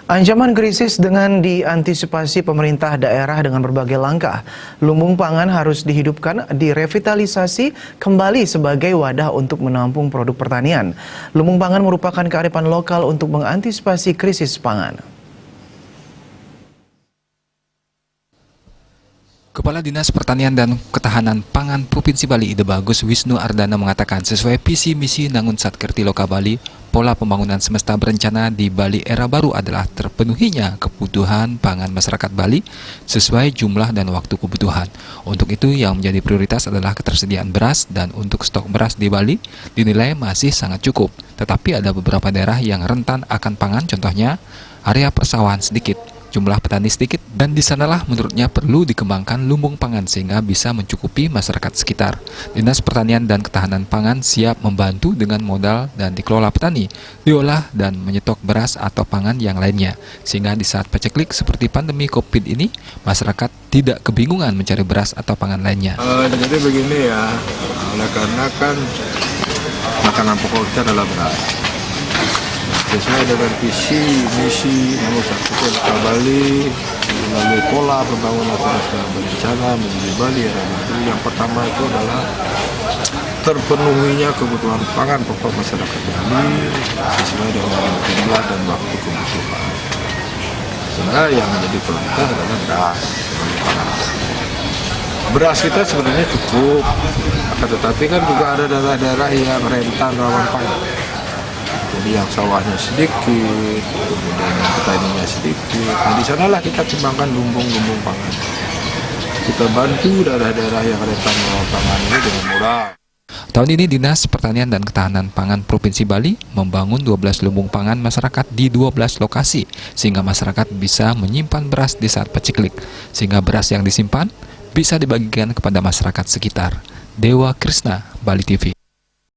Ancaman krisis dengan diantisipasi pemerintah daerah dengan berbagai langkah. Lumbung pangan harus dihidupkan, direvitalisasi kembali sebagai wadah untuk menampung produk pertanian. Lumbung pangan merupakan kearifan lokal untuk mengantisipasi krisis pangan. Kepala Dinas Pertanian dan Ketahanan Pangan Provinsi Bali Ide Bagus Wisnu Ardana mengatakan sesuai visi misi Nangun Satkerti Loka Bali, pola pembangunan semesta berencana di Bali era baru adalah terpenuhinya kebutuhan pangan masyarakat Bali sesuai jumlah dan waktu kebutuhan. Untuk itu yang menjadi prioritas adalah ketersediaan beras, dan untuk stok beras di Bali dinilai masih sangat cukup. Tetapi ada beberapa daerah yang rentan akan pangan, contohnya area persawahan sedikit, jumlah petani sedikit, dan di sanalah menurutnya perlu dikembangkan lumbung pangan sehingga bisa mencukupi masyarakat sekitar. Dinas Pertanian dan Ketahanan Pangan siap membantu dengan modal dan dikelola petani, diolah dan menyetok beras atau pangan yang lainnya, sehingga di saat paceklik seperti pandemi COVID ini, masyarakat tidak kebingungan mencari beras atau pangan lainnya. Jadi begini ya, oleh karena kan makanan pokok kita adalah beras. Sesuai dengan visi misi Nangun Satkerti Loka Bali melalui pola pembangunan semesta berencana menuju Bali era baru, yang pertama itu adalah terpenuhinya kebutuhan pangan pokok masyarakat Bali sesuai dengan jumlah dan waktu kebutuhan. Sehingga yang menjadi prioritas adalah beras. Beras kita sebenarnya cukup, tetapi kan juga ada daerah-daerah yang rentan rawan pangan. Jadi yang sawahnya sedikit, kemudian yang petaninya sedikit. Nah, di sanalah kita kembangkan lumbung pangan. Kita bantu daerah-daerah yang rentan rawan pangan ini dengan murah. Tahun ini Dinas Pertanian dan Ketahanan Pangan Provinsi Bali membangun 12 lumbung pangan masyarakat di 12 lokasi, sehingga masyarakat bisa menyimpan beras di saat paceklik, sehingga beras yang disimpan bisa dibagikan kepada masyarakat sekitar. Dewa Krisna, Bali TV.